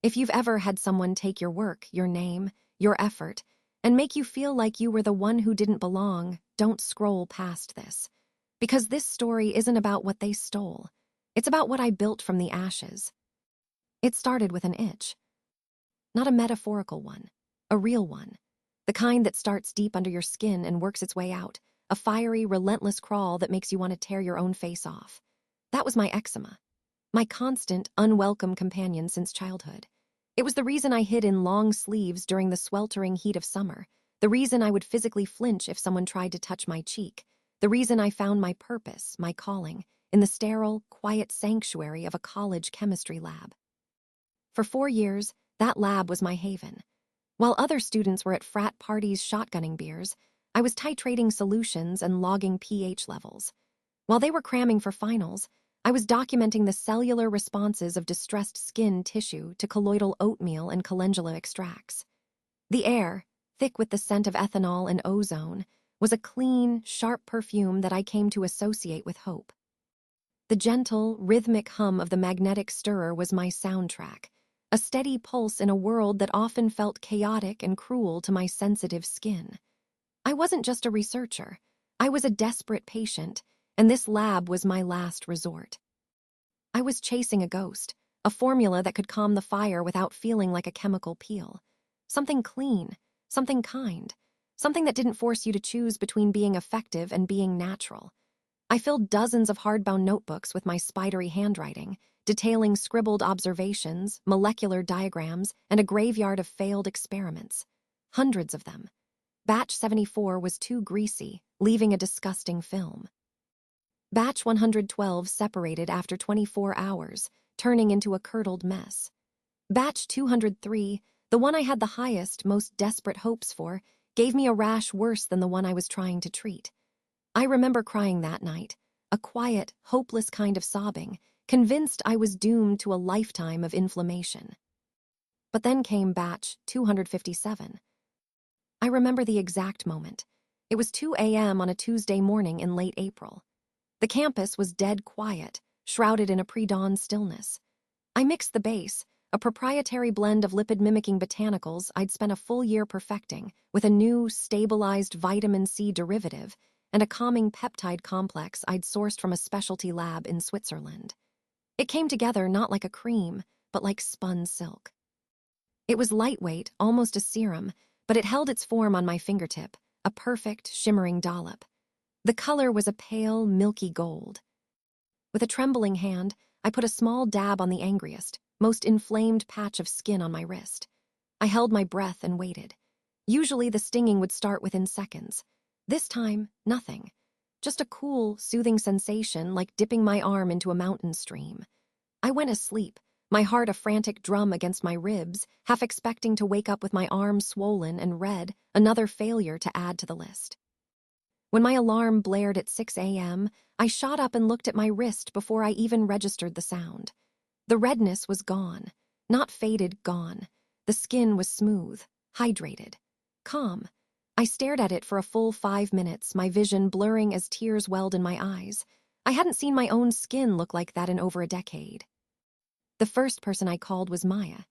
If you've ever had someone take your work, your name, your effort, and make you feel like you were the one who didn't belong, don't scroll past this. Because this story isn't about what they stole. It's about what I built from the ashes. It started with an itch. Not a metaphorical one, a real one. The kind that starts deep under your skin and works its way out. A fiery, relentless crawl that makes you want to tear your own face off. That was my eczema. My constant, unwelcome companion since childhood. It was the reason I hid in long sleeves during the sweltering heat of summer. The reason I would physically flinch if someone tried to touch my cheek. The reason I found my purpose, my calling, in the sterile, quiet sanctuary of a college chemistry lab. For 4 years, that lab was my haven. While other students were at frat parties shotgunning beers, I was titrating solutions and logging pH levels. While they were cramming for finals, I was documenting the cellular responses of distressed skin tissue to colloidal oatmeal and calendula extracts. The air, thick with the scent of ethanol and ozone, was a clean, sharp perfume that I came to associate with hope. The gentle, rhythmic hum of the magnetic stirrer was my soundtrack, a steady pulse in a world that often felt chaotic and cruel to my sensitive skin. I wasn't just a researcher. I was a desperate patient, and this lab was my last resort. I was chasing a ghost, a formula that could calm the fire without feeling like a chemical peel. Something clean, something kind, something that didn't force you to choose between being effective and being natural. I filled dozens of hardbound notebooks with my spidery handwriting, detailing scribbled observations, molecular diagrams, and a graveyard of failed experiments. Hundreds of them. Batch 74 was too greasy, leaving a disgusting film. Batch 112 separated after 24 hours, turning into a curdled mess. Batch 203, the one I had the highest, most desperate hopes for, gave me a rash worse than the one I was trying to treat. I remember crying that night, a quiet, hopeless kind of sobbing, convinced I was doomed to a lifetime of inflammation. But then came batch 257. I remember the exact moment. It was 2 a.m. on a Tuesday morning in late April. The campus was dead quiet, shrouded in a pre-dawn stillness. I mixed the base, a proprietary blend of lipid-mimicking botanicals I'd spent a full year perfecting, with a new, stabilized vitamin C derivative and a calming peptide complex I'd sourced from a specialty lab in Switzerland. It came together not like a cream, but like spun silk. It was lightweight, almost a serum, but it held its form on my fingertip, a perfect, shimmering dollop. The color was a pale, milky gold. With a trembling hand, I put a small dab on the angriest, most inflamed patch of skin on my wrist. I held my breath and waited. Usually the stinging would start within seconds. This time, nothing. Just a cool, soothing sensation like dipping my arm into a mountain stream. I went asleep, my heart a frantic drum against my ribs, half expecting to wake up with my arm swollen and red, another failure to add to the list. When my alarm blared at 6 a.m., I shot up and looked at my wrist before I even registered the sound. The redness was gone. Not faded, gone. The skin was smooth, hydrated, calm. I stared at it for a full 5 minutes, my vision blurring as tears welled in my eyes. I hadn't seen my own skin look like that in over a decade. The first person I called was Maya.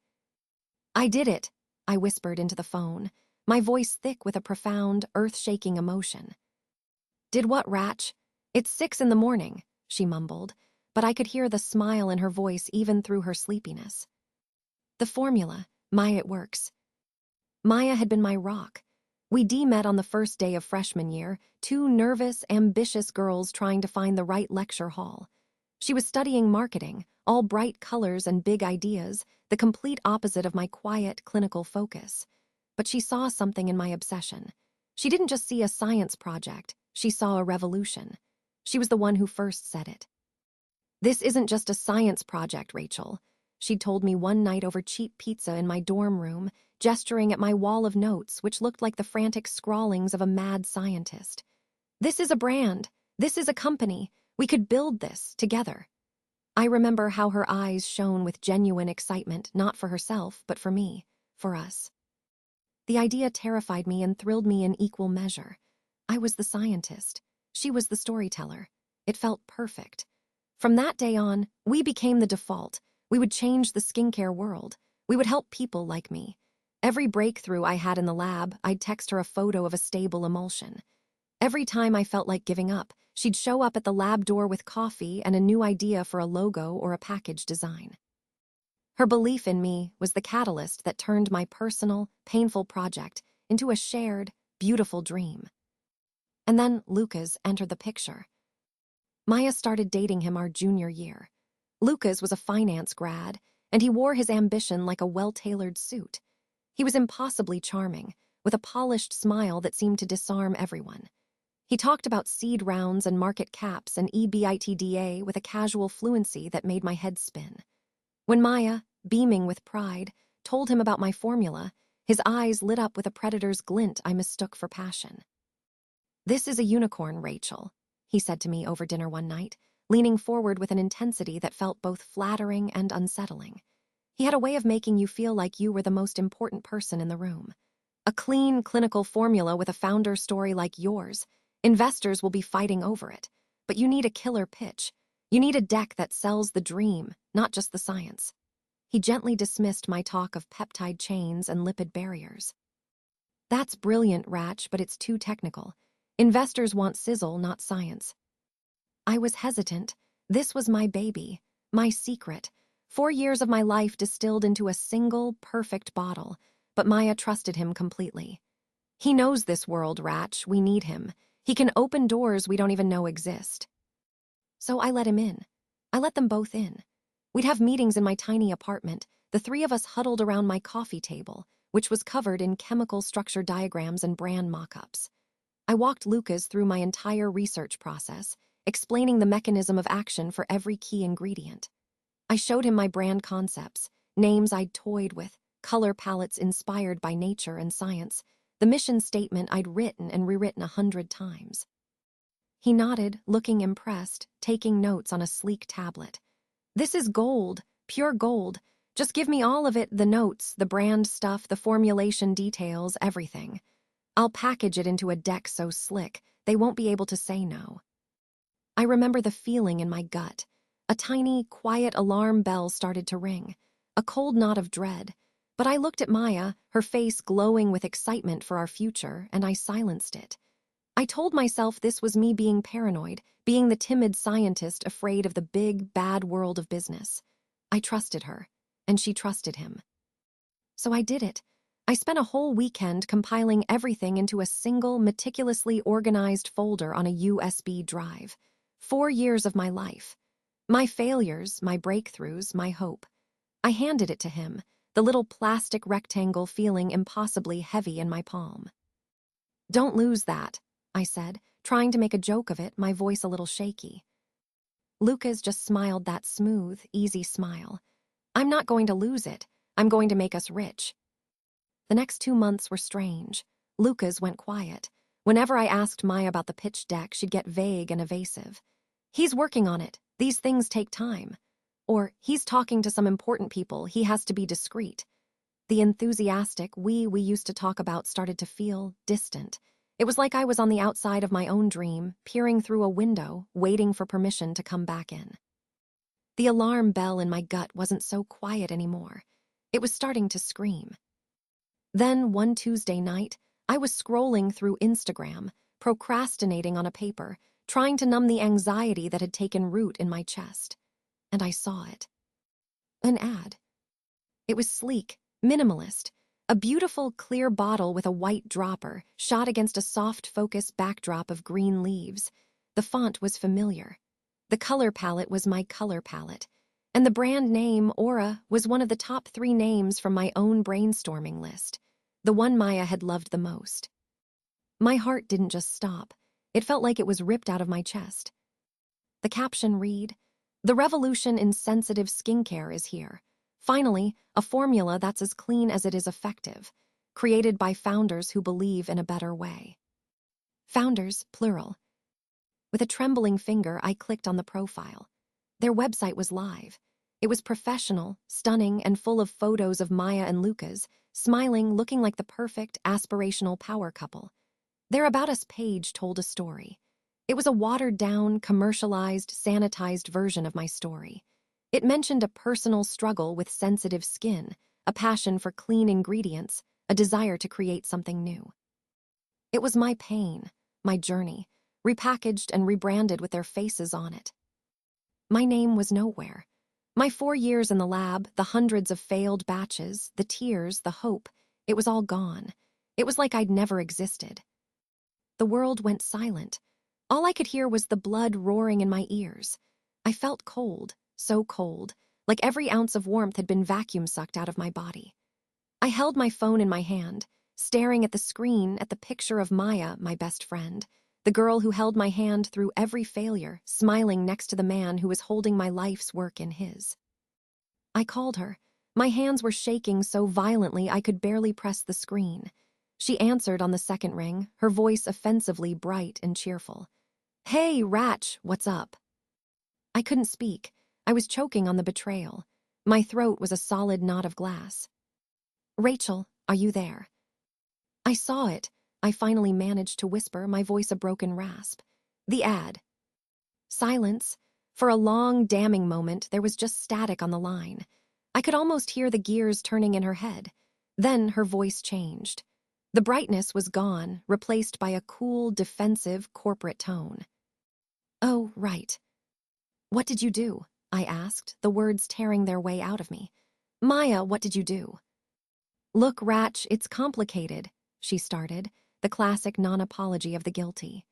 "I did it," I whispered into the phone, my voice thick with a profound, earth-shaking emotion. "Did what, Ratch? It's 6 in the morning," she mumbled, but I could hear the smile in her voice even through her sleepiness. "The formula, Maya, it works." Maya had been my rock. We met on the first day of freshman year, two nervous, ambitious girls trying to find the right lecture hall. She was studying marketing, all bright colors and big ideas, the complete opposite of my quiet, clinical focus. But she saw something in my obsession. She didn't just see a science project, she saw a revolution. She was the one who first said it. "This isn't just a science project, Rachel," she'd told me one night over cheap pizza in my dorm room, gesturing at my wall of notes, which looked like the frantic scrawlings of a mad scientist. "This is a brand. This is a company. We could build this together." I remember how her eyes shone with genuine excitement, not for herself, but for me, for us. The idea terrified me and thrilled me in equal measure. I was the scientist. She was the storyteller. It felt perfect. From that day on, we became the default. We would change the skincare world. We would help people like me. Every breakthrough I had in the lab, I'd text her a photo of a stable emulsion. Every time I felt like giving up, she'd show up at the lab door with coffee and a new idea for a logo or a package design. Her belief in me was the catalyst that turned my personal, painful project into a shared, beautiful dream. And then Lucas entered the picture. Maya started dating him our junior year. Lucas was a finance grad, and he wore his ambition like a well-tailored suit. He was impossibly charming, with a polished smile that seemed to disarm everyone. He talked about seed rounds and market caps and EBITDA with a casual fluency that made my head spin. When Maya, beaming with pride, told him about my formula, his eyes lit up with a predator's glint I mistook for passion. "This is a unicorn, Rachel," he said to me over dinner one night, leaning forward with an intensity that felt both flattering and unsettling. He had a way of making you feel like you were the most important person in the room. "A clean, clinical formula with a founder story like yours. Investors will be fighting over it. But you need a killer pitch. You need a deck that sells the dream, not just the science." He gently dismissed my talk of peptide chains and lipid barriers. "That's brilliant, Ratch, but it's too technical. Investors want sizzle, not science." I was hesitant. This was my baby, my secret. 4 years of my life distilled into a single, perfect bottle, but Maya trusted him completely. "He knows this world, Ratch. We need him. He can open doors we don't even know exist." So I let him in. I let them both in. We'd have meetings in my tiny apartment, the three of us huddled around my coffee table, which was covered in chemical structure diagrams and brand mock-ups. I walked Lucas through my entire research process, explaining the mechanism of action for every key ingredient. I showed him my brand concepts, names I'd toyed with, color palettes inspired by nature and science, the mission statement I'd written and rewritten 100 times. He nodded, looking impressed, taking notes on a sleek tablet. "This is gold, pure gold. Just give me all of it, the notes, the brand stuff, the formulation details, everything. I'll package it into a deck so slick, they won't be able to say no." I remember the feeling in my gut. A tiny, quiet alarm bell started to ring, a cold knot of dread. But I looked at Maya, her face glowing with excitement for our future, and I silenced it. I told myself this was me being paranoid, being the timid scientist afraid of the big, bad world of business. I trusted her, and she trusted him. So I did it. I spent a whole weekend compiling everything into a single, meticulously organized folder on a USB drive. 4 years of my life. My failures, my breakthroughs, my hope. I handed it to him, the little plastic rectangle feeling impossibly heavy in my palm. "Don't lose that," I said, trying to make a joke of it, my voice a little shaky. Lucas just smiled that smooth, easy smile. "I'm not going to lose it. I'm going to make us rich." The next 2 months were strange. Lucas went quiet. Whenever I asked Maya about the pitch deck, she'd get vague and evasive. "He's working on it. These things take time." Or, "He's talking to some important people. He has to be discreet." The enthusiastic we used to talk about started to feel distant. It was like I was on the outside of my own dream, peering through a window, waiting for permission to come back in. The alarm bell in my gut wasn't so quiet anymore. It was starting to scream. Then, one Tuesday night, I was scrolling through Instagram, procrastinating on a paper, trying to numb the anxiety that had taken root in my chest. And I saw it. An ad. It was sleek, minimalist, a beautiful, clear bottle with a white dropper shot against a soft focus backdrop of green leaves. The font was familiar. The color palette was my color palette. And the brand name, Aura, was one of the top 3 names from my own brainstorming list, the one Maya had loved the most. My heart didn't just stop. It felt like it was ripped out of my chest. The caption read, "The revolution in sensitive skincare is here. Finally, a formula that's as clean as it is effective, created by founders who believe in a better way." Founders, plural. With a trembling finger, I clicked on the profile. Their website was live. It was professional, stunning, and full of photos of Maya and Lucas, smiling, looking like the perfect, aspirational power couple. Their About Us page told a story. It was a watered-down, commercialized, sanitized version of my story. It mentioned a personal struggle with sensitive skin, a passion for clean ingredients, a desire to create something new. It was my pain, my journey, repackaged and rebranded with their faces on it. My name was nowhere. My 4 years in the lab, the hundreds of failed batches, the tears, the hope, it was all gone. It was like I'd never existed. The world went silent. All I could hear was the blood roaring in my ears. I felt cold, so cold, like every ounce of warmth had been vacuum sucked out of my body. I held my phone in my hand, staring at the screen at the picture of Maya, my best friend, the girl who held my hand through every failure, smiling next to the man who was holding my life's work in his. I called her. My hands were shaking so violently I could barely press the screen. She answered on the second ring, her voice offensively bright and cheerful. "Hey, Ratch, what's up?" I couldn't speak. I was choking on the betrayal. My throat was a solid knot of glass. "Rachel, are you there?" I saw it. I finally managed to whisper, my voice a broken rasp. "The ad." Silence. For a long, damning moment, there was just static on the line. I could almost hear the gears turning in her head. Then her voice changed. The brightness was gone, replaced by a cool, defensive, corporate tone. "Oh, right. What did you do?" I asked, the words tearing their way out of me. "Maya, what did you do?" "Look, Ratch, it's complicated," she started, the classic non-apology of the guilty.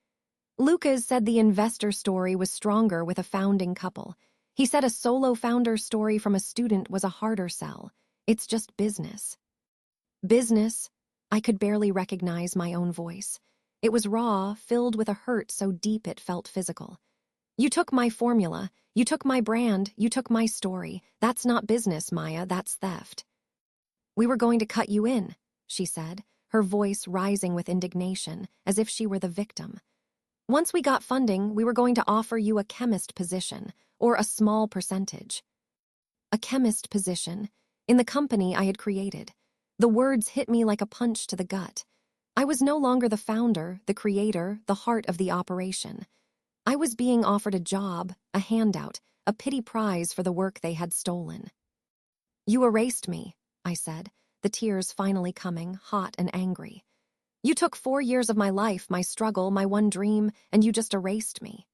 "Lucas said the investor story was stronger with a founding couple. He said a solo founder story from a student was a harder sell. It's just business." Business? I could barely recognize my own voice. It was raw, filled with a hurt so deep it felt physical. "You took my formula, you took my brand, you took my story. That's not business, Maya, that's theft." "We were going to cut you in," she said, her voice rising with indignation, as if she were the victim. "Once we got funding, we were going to offer you a chemist position, or a small percentage." A chemist position, in the company I had created. The words hit me like a punch to the gut. I was no longer the founder, the creator, the heart of the operation. I was being offered a job, a handout, a pity prize for the work they had stolen. "You erased me," I said, the tears finally coming, hot and angry. "You took 4 years of my life, my struggle, my one dream, and you just erased me."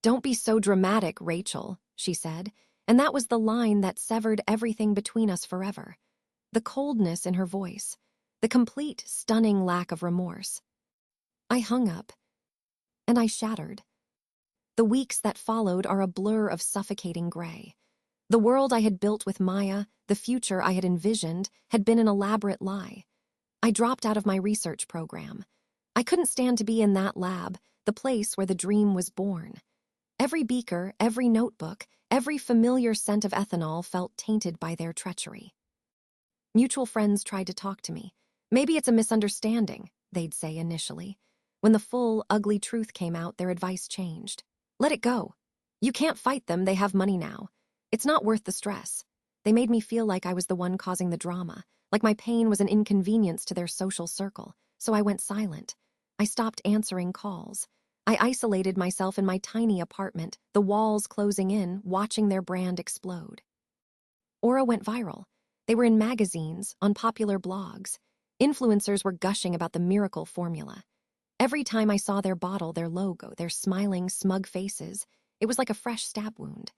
"Don't be so dramatic, Rachel," she said, and that was the line that severed everything between us forever. The coldness in her voice, the complete, stunning lack of remorse. I hung up, and I shattered. The weeks that followed are a blur of suffocating gray. The world I had built with Maya, the future I had envisioned, had been an elaborate lie. I dropped out of my research program. I couldn't stand to be in that lab, the place where the dream was born. Every beaker, every notebook, every familiar scent of ethanol felt tainted by their treachery. Mutual friends tried to talk to me. "Maybe it's a misunderstanding," they'd say initially. When the full, ugly truth came out, their advice changed. "Let it go. You can't fight them, they have money now. It's not worth the stress." They made me feel like I was the one causing the drama, like my pain was an inconvenience to their social circle, so I went silent. I stopped answering calls. I isolated myself in my tiny apartment, the walls closing in, watching their brand explode. Aura went viral. They were in magazines, on popular blogs. Influencers were gushing about the miracle formula. Every time I saw their bottle, their logo, their smiling, smug faces, it was like a fresh stab wound.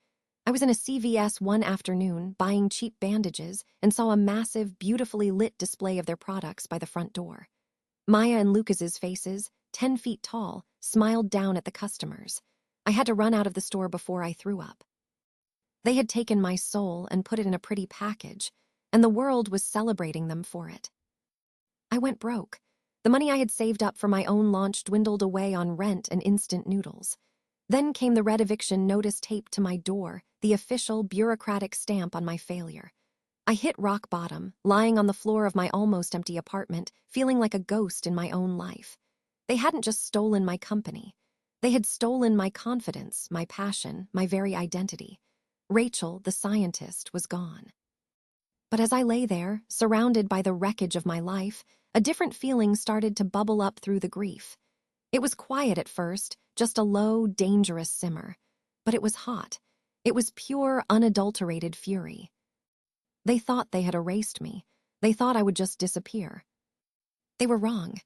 I was in a CVS one afternoon, buying cheap bandages, and saw a massive, beautifully lit display of their products by the front door. Maya and Lucas's faces, 10 feet tall, smiled down at the customers. I had to run out of the store before I threw up. They had taken my soul and put it in a pretty package, and the world was celebrating them for it. I went broke. The money I had saved up for my own launch dwindled away on rent and instant noodles. Then came the red eviction notice taped to my door, the official bureaucratic stamp on my failure. I hit rock bottom, lying on the floor of my almost empty apartment, feeling like a ghost in my own life. They hadn't just stolen my company. They had stolen my confidence, my passion, my very identity. Rachel, the scientist, was gone. But as I lay there, surrounded by the wreckage of my life, a different feeling started to bubble up through the grief. It was quiet at first, just a low, dangerous simmer. But it was hot. It was pure, unadulterated fury. They thought they had erased me. They thought I would just disappear. They were wrong.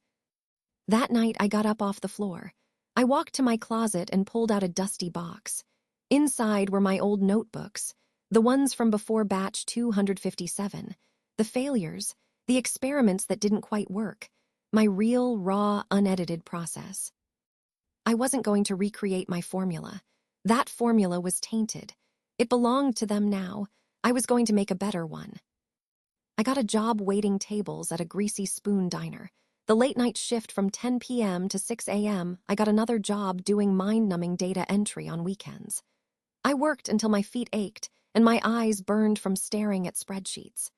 That night, I got up off the floor. I walked to my closet and pulled out a dusty box. Inside were my old notebooks, the ones from before batch 257, the failures, the experiments that didn't quite work, my real, raw, unedited process. I wasn't going to recreate my formula. That formula was tainted. It belonged to them now. I was going to make a better one. I got a job waiting tables at a Greasy Spoon diner. The late-night shift from 10 p.m. to 6 a.m., I got another job doing mind-numbing data entry on weekends. I worked until my feet ached and my eyes burned from staring at spreadsheets.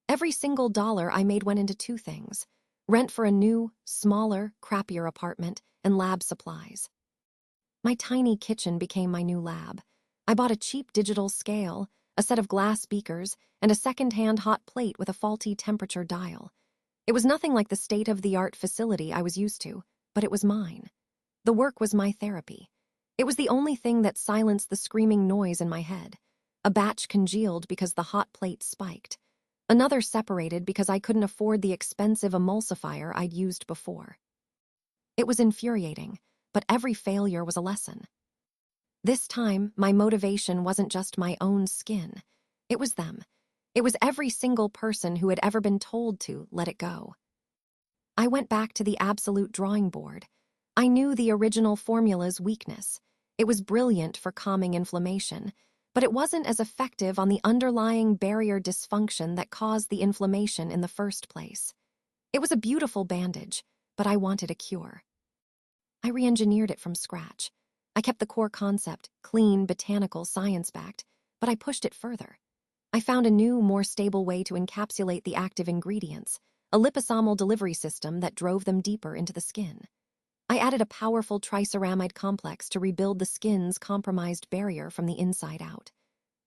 Every single dollar I made went into two things: rent for a new, smaller, crappier apartment, and lab supplies. My tiny kitchen became my new lab. I bought a cheap digital scale, a set of glass beakers, and a second-hand hot plate with a faulty temperature dial. It was nothing like the state-of-the-art facility I was used to, but it was mine. The work was my therapy. It was the only thing that silenced the screaming noise in my head. A batch congealed because the hot plate spiked. Another separated because I couldn't afford the expensive emulsifier I'd used before. It was infuriating, but every failure was a lesson. This time, my motivation wasn't just my own skin. It was them. It was every single person who had ever been told to let it go. I went back to the absolute drawing board. I knew the original formula's weakness. It was brilliant for calming inflammation, but it wasn't as effective on the underlying barrier dysfunction that caused the inflammation in the first place. It was a beautiful bandage, but I wanted a cure. I re-engineered it from scratch. I kept the core concept, clean, botanical, science-backed, but I pushed it further. I found a new, more stable way to encapsulate the active ingredients, a liposomal delivery system that drove them deeper into the skin. I added a powerful triceramide complex to rebuild the skin's compromised barrier from the inside out.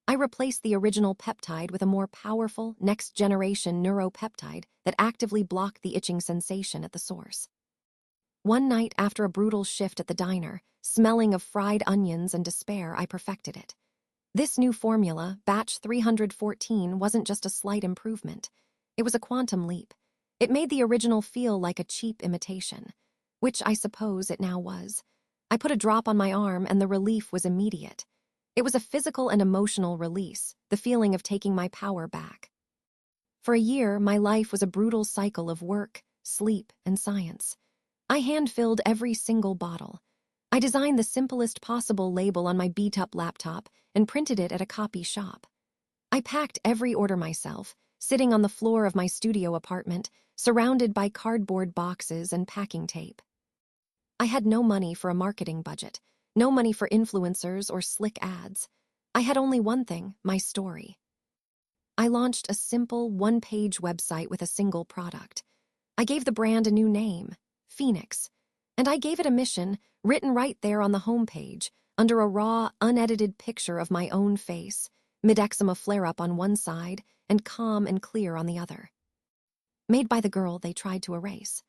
I replaced the original peptide with a more powerful, next-generation neuropeptide that actively blocked the itching sensation at the source. One night after a brutal shift at the diner, smelling of fried onions and despair, I perfected it. This new formula, batch 314, wasn't just a slight improvement. It was a quantum leap. It made the original feel like a cheap imitation, which I suppose it now was. I put a drop on my arm and the relief was immediate. It was a physical and emotional release, the feeling of taking my power back. For a year, my life was a brutal cycle of work, sleep, and science. I hand-filled every single bottle. I designed the simplest possible label on my beat-up laptop and printed it at a copy shop. I packed every order myself, sitting on the floor of my studio apartment, surrounded by cardboard boxes and packing tape. I had no money for a marketing budget, no money for influencers or slick ads. I had only one thing: my story. I launched a simple, one-page website with a single product. I gave the brand a new name: Phoenix. And I gave it a mission, written right there on the homepage, under a raw, unedited picture of my own face, mid-eczema flare-up on one side and calm and clear on the other. Made by the girl they tried to erase.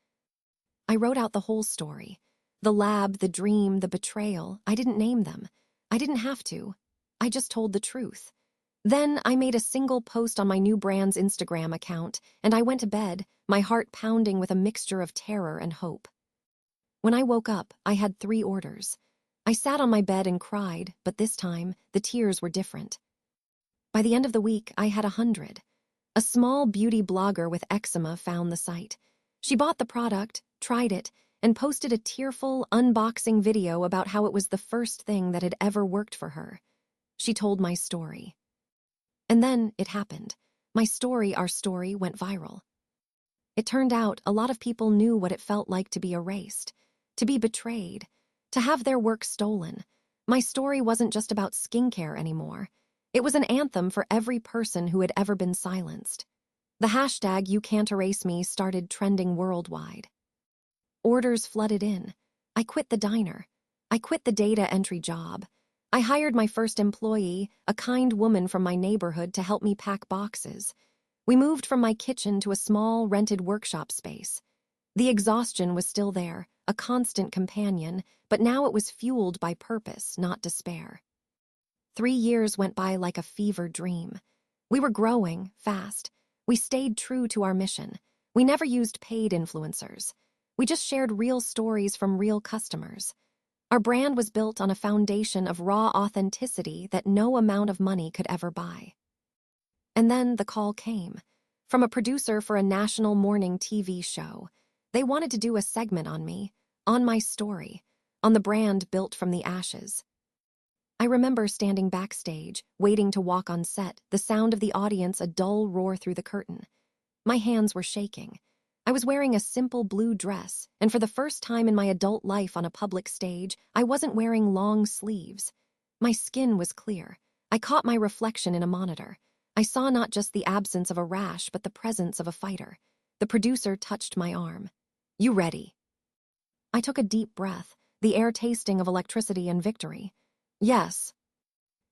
I wrote out the whole story. The lab, the dream, the betrayal. I didn't name them. I didn't have to. I just told the truth. Then I made a single post on my new brand's Instagram account, and I went to bed, my heart pounding with a mixture of terror and hope. When I woke up, I had 3 orders. I sat on my bed and cried, but this time, the tears were different. By the end of the week, I had 100. A small beauty blogger with eczema found the site. She bought the product, tried it, and posted a tearful, unboxing video about how it was the first thing that had ever worked for her. She told my story. And then it happened. My story, our story, went viral. It turned out a lot of people knew what it felt like to be erased, to be betrayed, to have their work stolen. My story wasn't just about skincare anymore. It was an anthem for every person who had ever been silenced. The hashtag #YouCan'tEraseMe started trending worldwide. Orders flooded in. I quit the diner. I quit the data entry job. I hired my first employee, a kind woman from my neighborhood, to help me pack boxes. We moved from my kitchen to a small, rented workshop space. The exhaustion was still there, a constant companion, but now it was fueled by purpose, not despair. 3 years went by like a fever dream. We were growing fast. We stayed true to our mission. We never used paid influencers. We just shared real stories from real customers. Our brand was built on a foundation of raw authenticity that no amount of money could ever buy. And then the call came from a producer for a national morning TV show. They wanted to do a segment on me, on my story, on the brand built from the ashes. I remember standing backstage, waiting to walk on set, the sound of the audience a dull roar through the curtain. My hands were shaking. I was wearing a simple blue dress, and for the first time in my adult life on a public stage, I wasn't wearing long sleeves. My skin was clear. I caught my reflection in a monitor. I saw not just the absence of a rash, but the presence of a fighter. The producer touched my arm. "You ready?" I took a deep breath, the air tasting of electricity and victory. "Yes."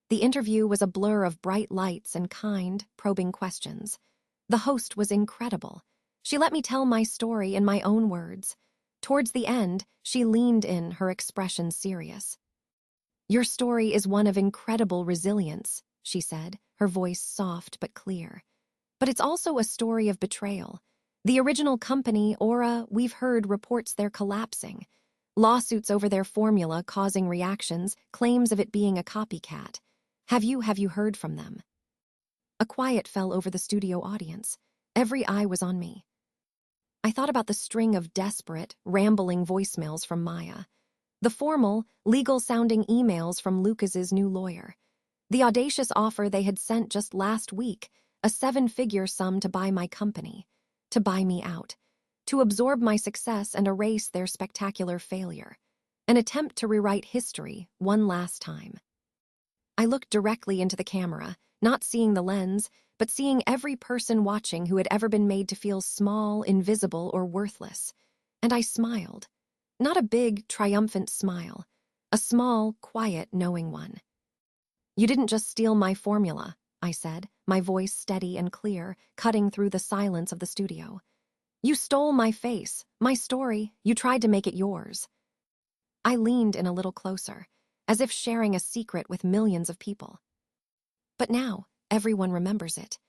The interview was a blur of bright lights and kind, probing questions. The host was incredible. She let me tell my story in my own words. Towards the end, she leaned in, her expression serious. "Your story is one of incredible resilience," she said, her voice soft but clear. "But it's also a story of betrayal. The original company, Aura, we've heard reports they're collapsing. Lawsuits over their formula causing reactions, claims of it being a copycat. Have you heard from them?" A quiet fell over the studio audience. Every eye was on me. I thought about the string of desperate, rambling voicemails from Maya. The formal, legal-sounding emails from Lucas's new lawyer. The audacious offer they had sent just last week, a 7-figure sum to buy my company, to buy me out, to absorb my success and erase their spectacular failure. An attempt to rewrite history one last time. I looked directly into the camera, not seeing the lens, but seeing every person watching who had ever been made to feel small, invisible, or worthless. And I smiled. Not a big, triumphant smile. A small, quiet, knowing one. "You didn't just steal my formula," I said, my voice steady and clear, cutting through the silence of the studio. "You stole my face, my story. You tried to make it yours." I leaned in a little closer, as if sharing a secret with millions of people. But now, everyone remembers it.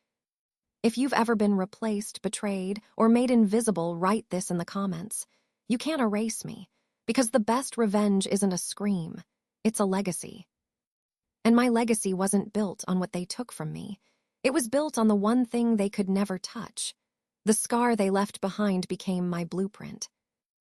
If you've ever been replaced, betrayed, or made invisible, write this in the comments. You can't erase me, because the best revenge isn't a scream, it's a legacy. And my legacy wasn't built on what they took from me. It was built on the one thing they could never touch. The scar they left behind became my blueprint.